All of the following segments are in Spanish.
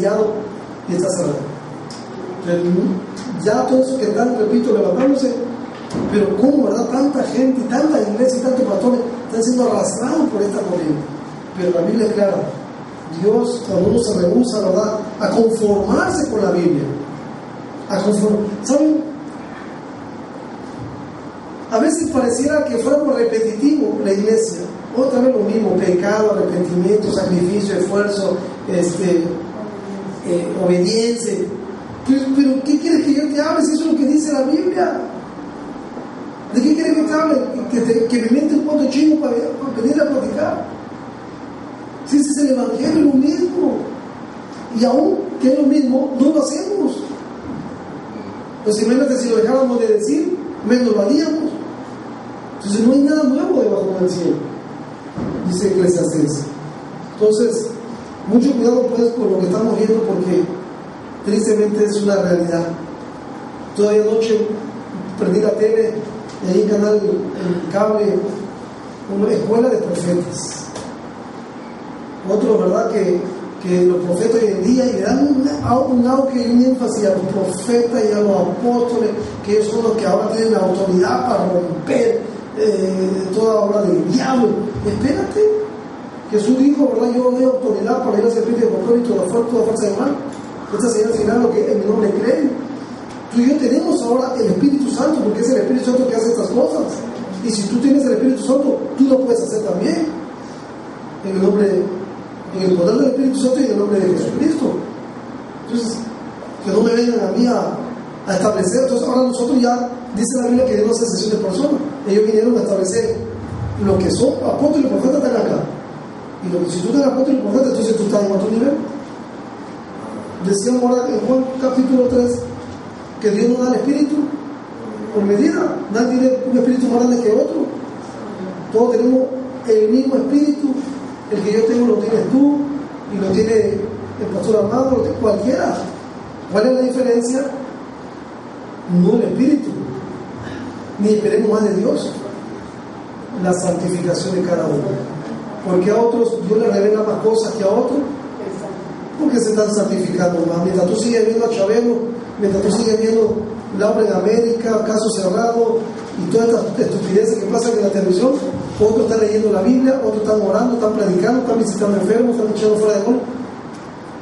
y está cerrado. Pero ya todo eso que están, repito, levantándose, pero cómo, ¿verdad? Tanta gente, tanta iglesia y tantos pastores están siendo arrastrados por esta corriente. Pero la Biblia es clara. Dios, cuando uno se rehúsa, ¿verdad?, a conformarse con la Biblia, ¿saben? A veces pareciera que fuera algo repetitivo la iglesia. Otra vez lo mismo: pecado, arrepentimiento, sacrificio, esfuerzo, obediencia. Pero ¿qué quieres que yo te hable si eso es lo que dice la Biblia? ¿De qué quieres que te hable? Que me mente un cuento chino para venir a platicar. Si ese es el Evangelio, es lo mismo. Y aún que es lo mismo, no lo hacemos. Pues imagínate, si lo dejáramos de decir, menos lo haríamos. Entonces no hay nada nuevo debajo del cielo, dice Eclesiastés. Entonces, mucho cuidado pues con lo que estamos viendo, porque tristemente es una realidad. Todavía anoche prendí la tele y ahí en canal, en cable, una escuela de profetas. Otro, ¿verdad?, que los profetas hoy en día, y le dan un auge y un énfasis a los profetas y a los apóstoles, que ellos son los que ahora tienen la autoridad para romper toda obra del diablo. Espérate, Jesús dijo, ¿verdad?, yo doy autoridad para ir a hacer de romper y toda fuerza de mal. Esta señal será lo que en mi nombre creen. Tú y yo tenemos ahora el Espíritu Santo, porque es el Espíritu Santo que hace estas cosas. Y si tú tienes el Espíritu Santo, tú lo puedes hacer también. En el poder del Espíritu Santo y en el nombre de Jesucristo. Entonces, que no me vengan a mí a establecer. Entonces, ahora nosotros ya, dice la Biblia, que Dios no hace excepción de personas. Ellos vinieron a establecer lo que son apóstoles y profetas, están acá. Y si tú eres apóstol y profeta, entonces tú estás en otro nivel. Decíamos ahora en Juan capítulo 3 que Dios nos da el Espíritu por medida. Nadie tiene un espíritu más grande que otro. Todos tenemos el mismo espíritu. El que yo tengo lo tienes tú, y lo tiene el pastor Armando, lo tiene cualquiera. ¿Cuál es la diferencia? No el espíritu, ni esperemos más de Dios, la santificación de cada uno. Porque a otros Dios le revela más cosas que a otros, porque se están santificando más. Mientras tú sigues viendo a Chabelo, mientras tú sigues viendo Laura en América, Caso Cerrado y todas estas estupideces que pasan en la televisión, otros están leyendo la Biblia, otros están orando, están predicando, están visitando enfermos, están echando fuera de gol.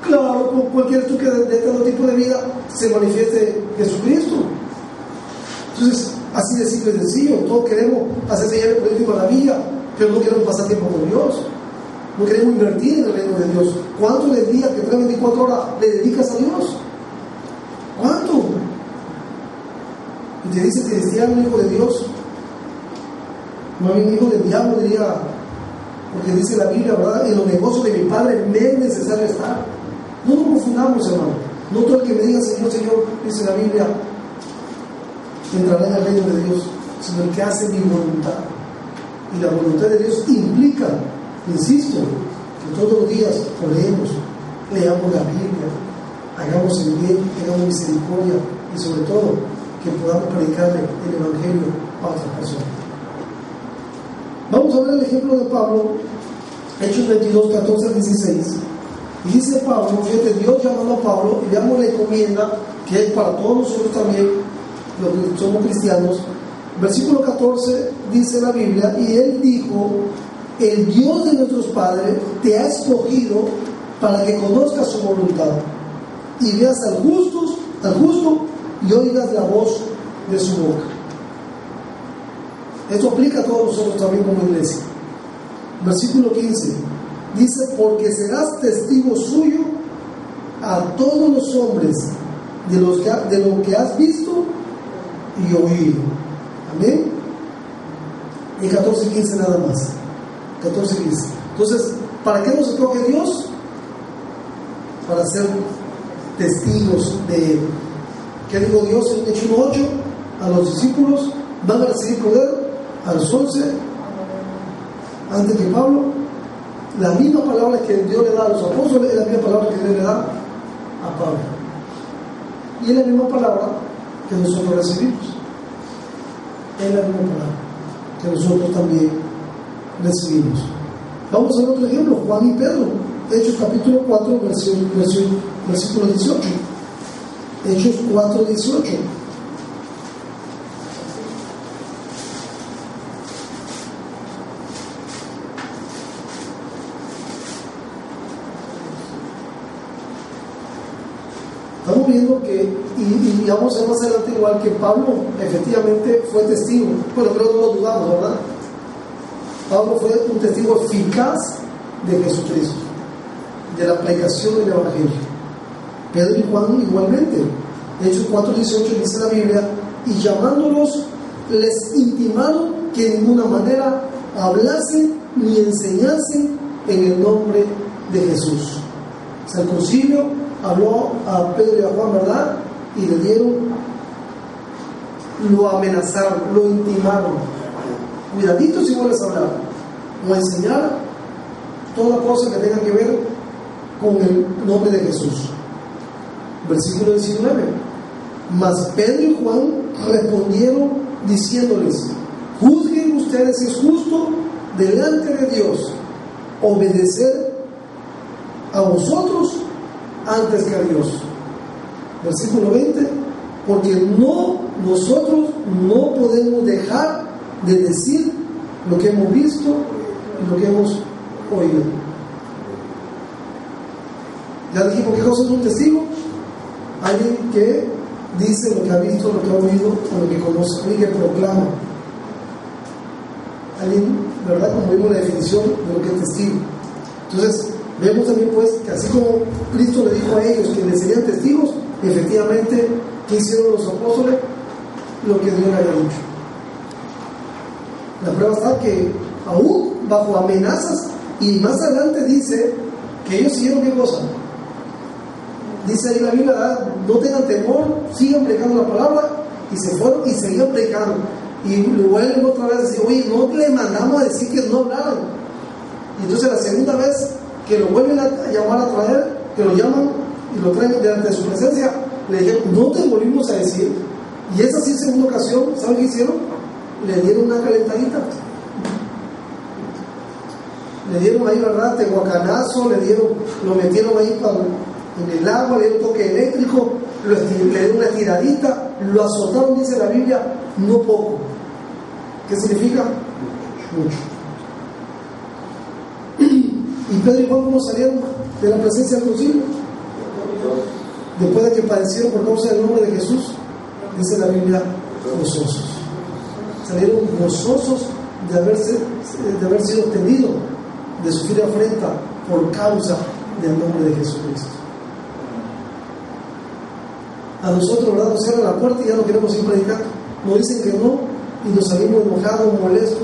Claro, con cualquier tú que de todo tipo de vida se manifieste Jesucristo. Entonces, así de simple y sencillo. Todos queremos hacer señales políticas a la vida, pero no queremos pasar tiempo con Dios. No queremos invertir en el reino de Dios. ¿Cuánto del día que tenga 24 horas le dedicas a Dios? ¿Cuánto? Y te dice cristiano, hijo de Dios. No hay un hijo del diablo, diría, porque dice la Biblia, ¿verdad? En los negocios de mi Padre me es necesario estar. No nos confundamos, hermano. No todo el que me diga Señor, Señor, dice la Biblia, entrará en el reino de Dios, sino el que hace mi voluntad. Y la voluntad de Dios implica, insisto, que todos los días oremos, leamos la Biblia, hagamos el bien, tengamos misericordia y sobre todo que podamos predicarle el Evangelio a otras personas. Vamos a ver el ejemplo de Pablo, Hechos 22, 14 al 16. Y dice Pablo, fíjate, Dios llamando a Pablo, y veamos la encomienda que es para todos nosotros también, los que somos cristianos. Versículo 14 dice la Biblia, y él dijo, el Dios de nuestros padres te ha escogido para que conozcas su voluntad y veas al justo y oigas la voz de su boca. Esto aplica a todos nosotros también como iglesia. Versículo 15 dice, porque serás testigo suyo a todos los hombres de lo que has visto y oído. Amén. Y 14 y 15 nada más. 14 y 15. Entonces, ¿para qué nos escoge Dios? Para ser testigos de Él. ¿Qué dijo Dios en Hechos 1:8? A los discípulos van a recibir poder a los 11 antes que Pablo. La misma palabra que Dios le da a los apóstoles es la misma palabra que Dios le da a Pablo. Y es la misma palabra que nosotros recibimos. Es la misma palabra que nosotros también recibimos. Vamos a ver otro ejemplo, Juan y Pedro, Hechos capítulo 4, versión versículo 18. Hechos 4:18. Estamos viendo que, y vamos a ver más adelante igual que Pablo efectivamente fue testigo, bueno, creo que no lo dudamos, ¿verdad? Pablo fue un testigo eficaz de Jesucristo, de la predicación del Evangelio. Pedro y Juan igualmente. Hechos 4:18 dice la Biblia, y llamándolos les intimaron que de ninguna manera hablasen ni enseñasen en el nombre de Jesús. O sea, el concilio habló a Pedro y a Juan, ¿verdad? Y le dieron, lo amenazaron, lo intimaron. Cuidadito si vuelves a hablar o a enseñar toda cosa que tenga que ver con el nombre de Jesús. Versículo 19. Mas Pedro y Juan respondieron diciéndoles, juzguen ustedes si es justo delante de Dios obedecer a vosotros antes que a Dios. Versículo 20. Porque nosotros no podemos dejar de decir lo que hemos visto y lo que hemos oído. Ya dijimos qué cosa es un testigo. Alguien que dice lo que ha visto, lo que ha oído, o lo que conoce, y que proclama. Alguien, ¿verdad? Como vimos la definición de lo que es testigo. Entonces, vemos también pues que así como Cristo le dijo a ellos que les serían testigos, efectivamente, ¿qué hicieron los apóstoles? Lo que Dios le había dicho. La prueba está que aún bajo amenazas, y más adelante dice que ellos siguieron qué cosa. Dice ahí la Biblia, no tengan temor, sigan predicando la palabra, y se fueron y seguían predicando. Y lo vuelven otra vez a decir, oye, no le mandamos a decir que no hablaran. Y entonces la segunda vez que lo vuelven a llamar a traer, que lo llaman y lo traen delante de su presencia, le dijeron, no te volvimos a decir. Y esa sí, segunda ocasión, ¿saben qué hicieron? Le dieron una calentadita. Le dieron ahí, ¿verdad? Tehuacanazo, lo metieron ahí en el agua, le dieron toque eléctrico, le dieron una tiradita, lo azotaron, dice la Biblia, no poco. ¿Qué significa? Mucho. ¿Y Pedro y Juan cómo salieron de la presencia del concilio? Después de que padecieron por causa del nombre de Jesús, dice la Biblia, gozosos. Salieron gozosos de haber sido tenidos, de sufrir afrenta por causa del nombre de Jesucristo. A nosotros, ¿verdad? Nos cierran la puerta y ya no queremos ir predicando. Nos dicen que no y nos salimos enojados, molestos.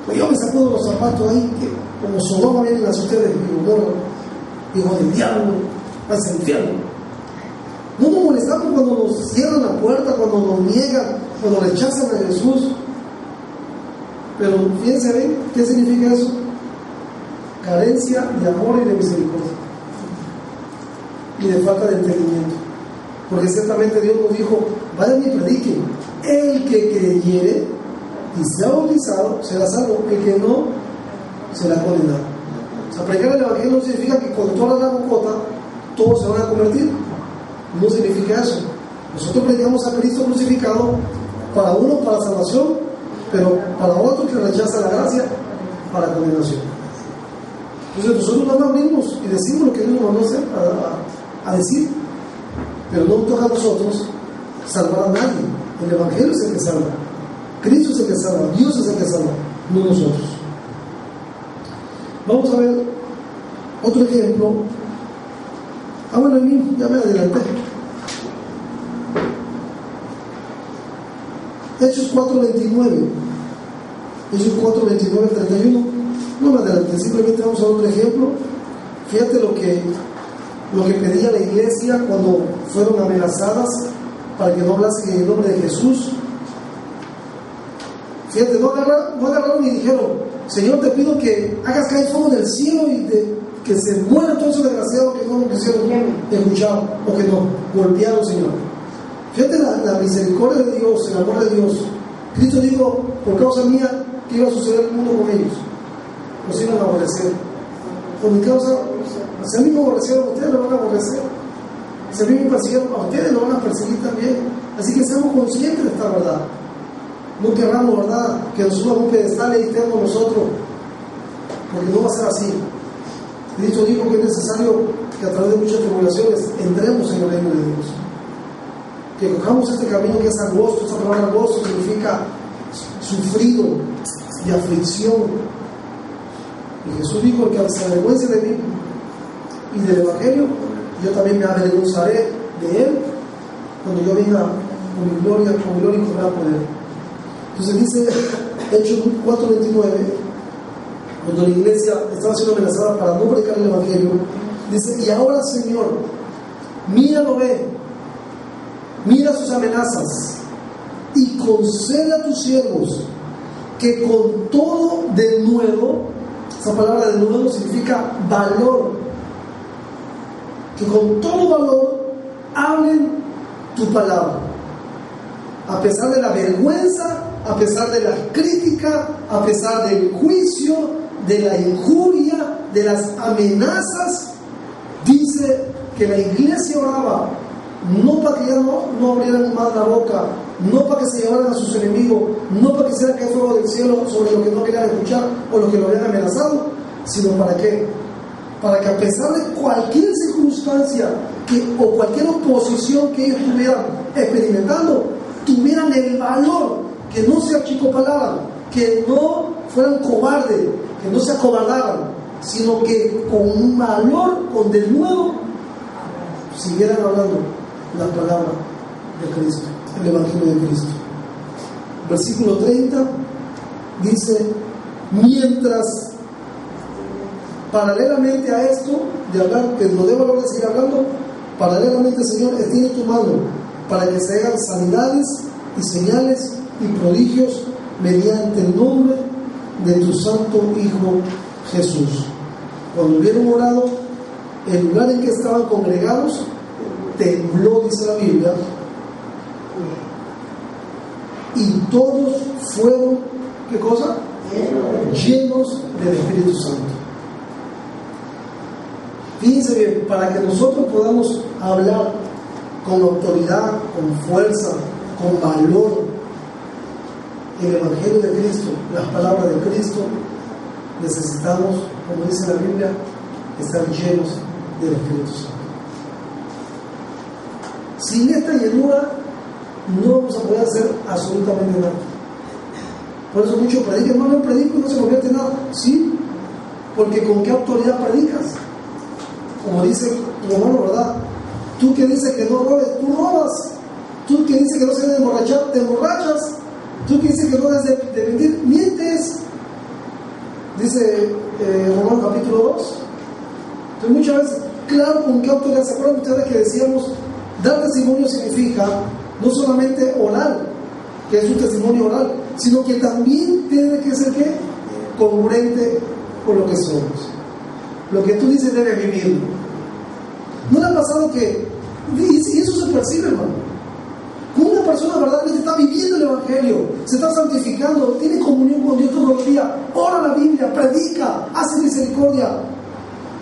Pues yo me sacudo los zapatos ahí, que como Sodoma vienen las ustedes, hijo del diablo, vas al infierno. No nos molestamos cuando nos cierran la puerta, cuando nos niegan, cuando rechazan a Jesús. Pero fíjense bien, ¿qué significa eso? Carencia de amor y de misericordia. Y de falta de entendimiento. Porque ciertamente Dios nos dijo, vayan y prediquen. El que creyere y sea bautizado será salvo, el que no será condenado. O sea, predicar el Evangelio no significa que con toda la bocota todos se van a convertir. No significa eso. Nosotros predicamos a Cristo crucificado, para uno para salvación, pero para otro que rechaza la gracia, para condenación. Entonces nosotros nos abrimos y decimos lo que Dios nos mandó a decir, pero no toca a nosotros salvar a nadie. El Evangelio es el que salva, Cristo es el que salva, Dios es el que salva, no nosotros. Vamos a ver otro ejemplo. Bueno, ya me adelanté. Hechos 4:29. Hechos 4:29-31. No me adelanté, simplemente vamos a ver otro ejemplo. Fíjate lo que pedía la iglesia cuando fueron amenazadas para que no hablasen en el nombre de Jesús. Fíjate, no agarraron y dijeron, Señor, te pido que hagas caer fuego del cielo y que se mueran todos esos desgraciados que no quisieron escuchar o que no golpearon, Señor. Fíjate la misericordia de Dios, el amor de Dios. Cristo dijo, por causa mía, ¿qué iba a suceder en el mundo con ellos? Los iban a aborrecer. Por mi causa Si a mí me aborrecieron, a ustedes lo van a aborrecer. Si a mí me persiguieron, a ustedes lo van a perseguir también. Así que seamos conscientes de esta verdad. No querramos, ¿verdad?, que nos suba un pedestal y estemos nosotros, porque no va a ser así. Cristo dijo que es necesario que a través de muchas tribulaciones entremos en el reino de Dios. Que cojamos este camino que es angosto. Esta palabra angosto significa sufrido y aflicción. Y Jesús dijo: el que se avergüence de mí y del Evangelio, yo también me avergonzaré de él cuando yo venga con mi gloria y con gran poder. Entonces dice Hechos 4:29, cuando la iglesia estaba siendo amenazada para no predicar el Evangelio, dice: y ahora, Señor, míralo, mira sus amenazas y concede a tus siervos que con todo de nuevo, esa palabra de nuevo significa valor, que con todo valor hablen tu palabra, a pesar de la vergüenza, a pesar de la crítica, a pesar del juicio, de la injuria, de las amenazas. Dice que la iglesia oraba no para que ya no abrieran más la boca, no para que se llevaran a sus enemigos, no para que hicieran caer fuego del cielo sobre lo que no querían escuchar o lo que lo habían amenazado, sino para qué, para que a pesar de cualquier circunstancia o cualquier oposición que ellos estuvieran experimentando, tuvieran el valor, que no se achicopalaran, que no fueran cobardes, que no se acobardaran, sino que con un valor, con denuedo, siguieran hablando la palabra de Cristo, el Evangelio de Cristo. Versículo 30 dice: mientras paralelamente a esto de hablar, que nos dé valor de seguir hablando, paralelamente, Señor, extiende tu mano para que se hagan sanidades y señales y prodigios mediante el nombre de tu santo Hijo Jesús. Cuando hubieron orado, el lugar en que estaban congregados tembló, dice la Biblia, y todos fueron, ¿qué cosa? Llenos del Espíritu Santo. Fíjense bien, para que nosotros podamos hablar con autoridad, con fuerza, con valor el Evangelio de Cristo, las palabras de Cristo, necesitamos, como dice la Biblia, estar llenos del Espíritu Santo. Sin esta llenura no vamos a poder hacer absolutamente nada. Por eso muchos predican: hermano, no predico y no se convierte en nada. Sí, porque ¿con qué autoridad predicas? Como dice tu hermano, ¿verdad? Tú que dices que no robes, tú robas. Tú que dices que no se debe emborrachar, te emborrachas. Tú que dices que no debes de mentir, mientes. Dice Romano capítulo 2. Entonces muchas veces, claro, ¿con qué autoridad? ¿Se acuerdan ustedes que decíamos, dar testimonio significa no solamente oral, que es un testimonio oral, sino que también tiene que ser, ¿qué?, congruente con lo que somos. Lo que tú dices debe vivir. ¿No le ha pasado que, y eso se percibe, hermano? Como una persona verdaderamente está viviendo el Evangelio, se está santificando, tiene comunión con Dios todos los días, ora la Biblia, predica, hace misericordia,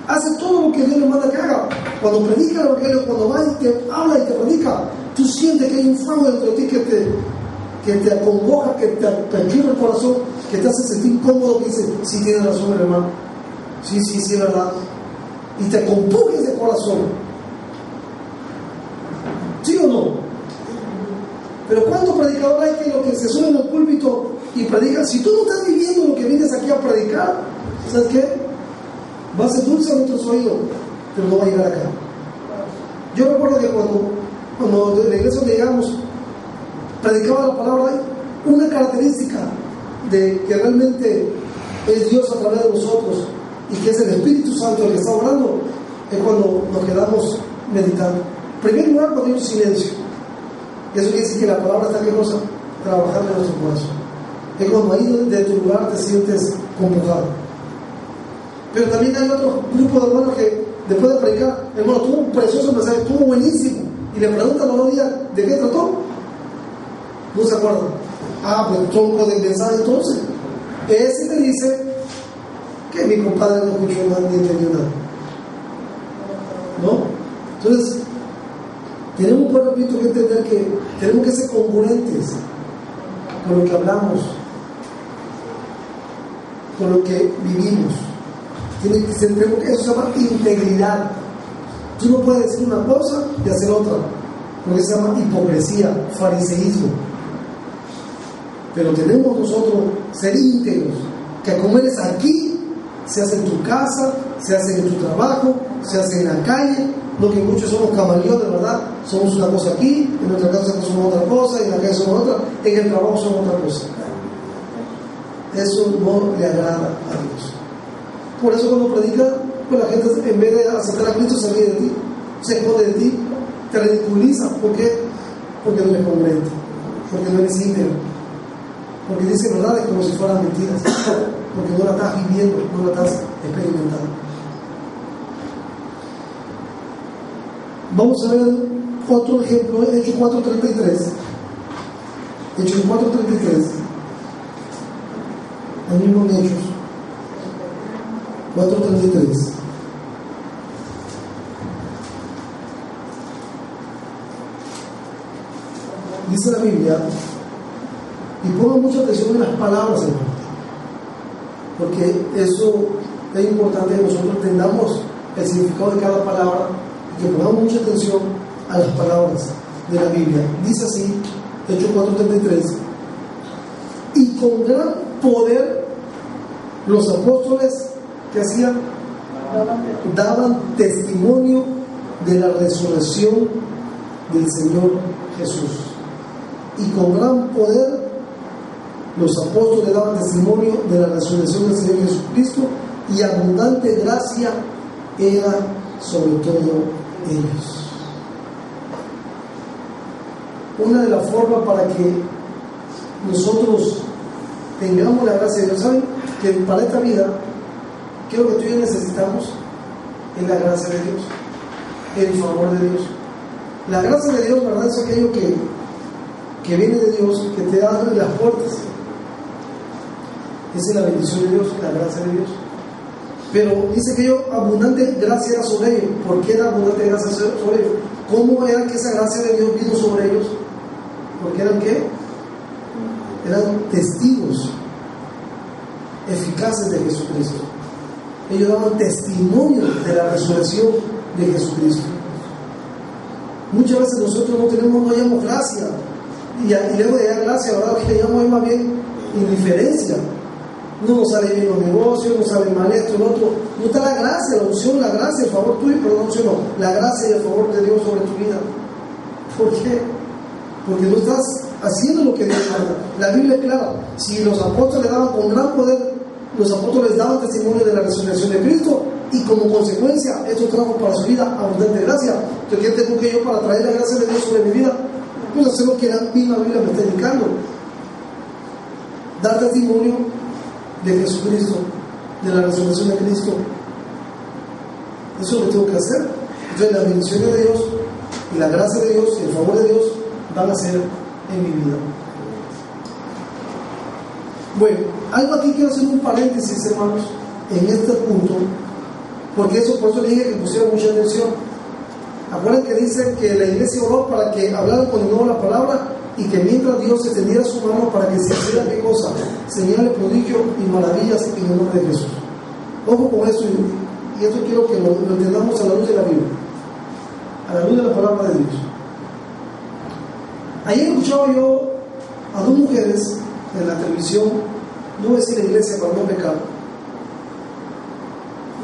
hace todo lo que Dios le manda que haga. Cuando predica el Evangelio, cuando va y te habla y te predica, tú sientes que hay un fuego dentro de ti que te acongoja, que te apachurra el corazón, que te hace sentir cómodo, que dice: sí, tiene razón el hermano, sí, es verdad, y te compuja ese corazón. ¿Sí o no? Pero ¿cuántos predicadores hay que lo que se suben al púlpito y predican? Si tú no estás viviendo lo que vienes aquí a predicar, ¿sabes qué? Va a ser dulce a nuestros oídos, pero no va a llegar acá. Yo recuerdo que cuando de la iglesia donde llegamos, predicaba la palabra, una característica de que realmente es Dios a través de nosotros y que es el Espíritu Santo el que está orando, es cuando nos quedamos meditando. En primer lugar, cuando hay un silencio. Eso quiere decir que la palabra está, ¿qué cosa?, trabajando en nuestro corazón. Es cuando ahí de tu lugar te sientes convocado. Pero también hay otro grupo de hermanos que después de predicar, hermano, tuvo un precioso mensaje, estuvo buenísimo, y le preguntan a los días de qué trató, no se acuerdan. Pues tronco de mensaje. Entonces ese te dice que mi compadre no escuchó nada ni entendió nada. Entonces, tenemos, por repito, que entender que tenemos que ser congruentes con lo que hablamos, con lo que vivimos. Eso se llama integridad. Tú no puedes decir una cosa y hacer otra, porque se llama hipocresía, fariseísmo. Pero tenemos nosotros ser íntegros, que como eres aquí, se hace en tu casa, se hace en tu trabajo, se hace en la calle. No que muchos somos camaleones, ¿verdad? Somos una cosa aquí, en nuestra casa somos otra cosa, y en la calle somos otra, en el trabajo somos otra cosa. Eso no le agrada a Dios. Por eso cuando predicas, pues la gente en vez de aceptar a Cristo se ríe de ti, se esconde de ti, te ridiculiza. ¿Por qué? Porque no eres congruente, porque no eres íntegro, porque dices verdades como si fueran mentiras, porque no la estás viviendo, no la estás experimentando. Vamos a ver otro ejemplo, Hechos 4:33. Hechos 4:33. Ahí mismo en Hechos 4:33. Dice la Biblia, y pongan mucha atención en las palabras, hermano, porque eso es importante que nosotros entendamos el significado de cada palabra y que pongamos mucha atención a las palabras de la Biblia. Dice así, Hechos 4:33, y con gran poder los apóstoles que hacían, daban testimonio de la resurrección del Señor Jesús. Y con gran poder los apóstoles daban testimonio de la resurrección del Señor Jesucristo, y abundante gracia era sobre todo ellos. Una de las formas para que nosotros tengamos la gracia de Dios, ¿saben? Que para esta vida, ¿qué es lo que tú y yo necesitamos? Es la gracia de Dios, el favor de Dios. La gracia de Dios, ¿verdad? Es aquello que viene de Dios, que te abre las puertas. Esa es la bendición de Dios, la gracia de Dios. Pero dice que abundante gracia era sobre ellos. ¿Por qué era abundante gracia sobre ellos? ¿Cómo era que esa gracia de Dios vino sobre ellos? Porque eran ¿qué? Eran testigos eficaces de Jesucristo. Ellos daban testimonio de la resurrección de Jesucristo. Muchas veces nosotros no hallamos gracia, y luego de hallar gracia, ¿verdad? Que le llamamos más bien indiferencia. No nos sale bien los negocios, no sale mal esto, el otro. No está la gracia, la unción, la gracia, el favor tuyo, perdón, no, la gracia y el favor de Dios sobre tu vida. ¿Por qué? Porque no estás haciendo lo que Dios manda. La Biblia es clara. Si los apóstoles daban con gran poder, los apóstoles daban testimonio de la resurrección de Cristo, y como consecuencia esto trajo para su vida abundante gracia. Entonces, ¿qué tengo que yo para traer la gracia de Dios sobre mi vida? Pues hacer lo que la misma Biblia me está indicando: dar testimonio de Jesucristo, de la resurrección de Cristo. Eso es lo que tengo que hacer. Entonces, las bendiciones de Dios y la gracia de Dios y el favor de Dios van a ser en mi vida. Bueno, algo aquí quiero hacer un paréntesis, hermanos, en este punto, porque por eso le dije que pusieron mucha atención. Acuérdense que dice que la iglesia oró para que hablaran con de nuevo la palabra, y que mientras Dios extendiera su mano para que se hiciera qué cosa, señales, prodigios y maravillas en el nombre de Jesús. Ojo con esto, y esto quiero que lo entendamos a la luz de la Biblia, a la luz de la palabra de Dios. Ayer escuchaba yo a dos mujeres en la televisión, no voy a decir la iglesia para no pecar,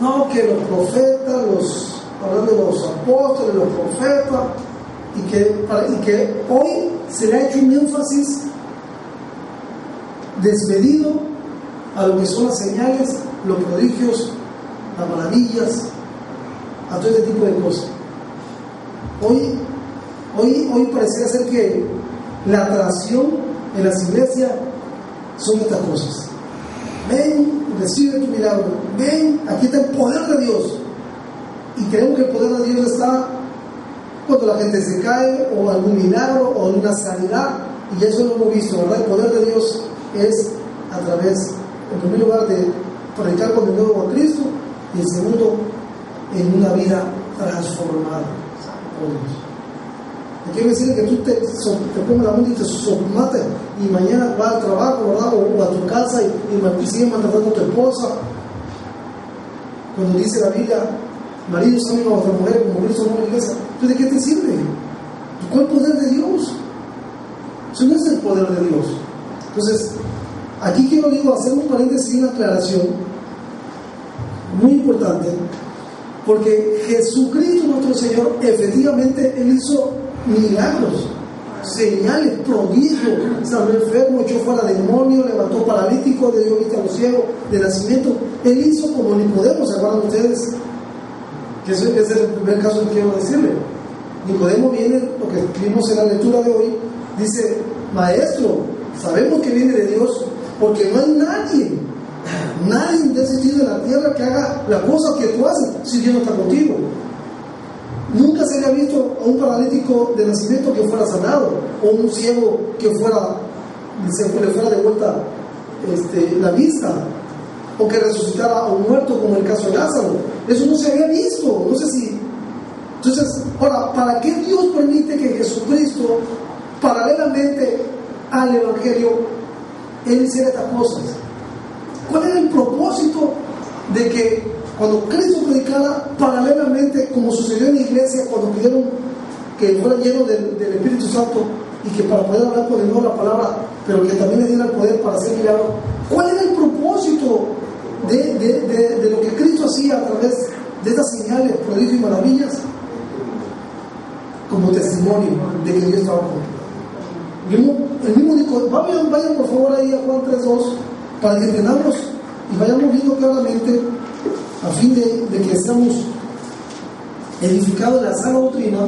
no, que los profetas, hablando de los apóstoles, los profetas, y que hoy se le ha hecho un énfasis desmedido a lo que son las señales, los prodigios, las maravillas, a todo este tipo de cosas. Hoy pareciera ser que la atracción en las iglesias son estas cosas. Ven, recibe tu milagro. Ven, aquí está el poder de Dios. Y creemos que el poder de Dios está cuando la gente se cae, o algún milagro, o una sanidad. Y eso lo hemos visto, ¿verdad? El poder de Dios es a través, en primer lugar, de predicar con el nuevo a Cristo, y en segundo, en una vida transformada. por Dios. Quiere decir que tú te pongas la mente y te somates y mañana vas al trabajo, ¿verdad? O a tu casa y sigues maltratando a tu esposa. Cuando dice la Biblia, maridos amen a vuestras mujeres como Cristo amó a la iglesia, ¿entonces de qué te sirve? ¿Cuál poder de Dios? Eso no es el poder de Dios. Entonces, aquí quiero hacer un paréntesis y una aclaración muy importante, porque Jesucristo nuestro Señor, efectivamente, Él hizo milagros, señales, prodigios, sanó enfermo, echó fuera demonios, levantó paralíticos, le dio vista a los ciegos de nacimiento. Él hizo como Nicodemo, ¿se acuerdan ustedes? Que ese es el primer caso que quiero decirle. Nicodemo viene, lo que vimos en la lectura de hoy, dice: maestro, sabemos que viene de Dios, porque no hay nadie de ese sentido en la tierra que haga la cosa que tú haces si Dios no está contigo. Nunca se había visto a un paralítico de nacimiento que fuera sanado, o un ciego que le fuera de vuelta la vista, o que resucitara a un muerto como el caso de Lázaro. Eso no se había visto. No sé si. Entonces, ahora, ¿para qué Dios permite que Jesucristo, paralelamente al Evangelio, Él hiciera estas cosas? ¿Cuál era el propósito de que cuando Cristo predicara paralelamente, como sucedió en la iglesia, cuando pidieron que fuera lleno del Espíritu Santo y que para poder hablar con el nuevo la palabra, pero que también le diera el poder para hacer milagros? ¿Cuál era el propósito de lo que Cristo hacía a través de estas señales, prodigios y maravillas? Como testimonio de que Dios estaba con él. El mismo dijo: vayan por favor ahí a Juan 3:2 para que entendamos y vayamos viendo claramente, a fin de que seamos edificados en la sana doctrina,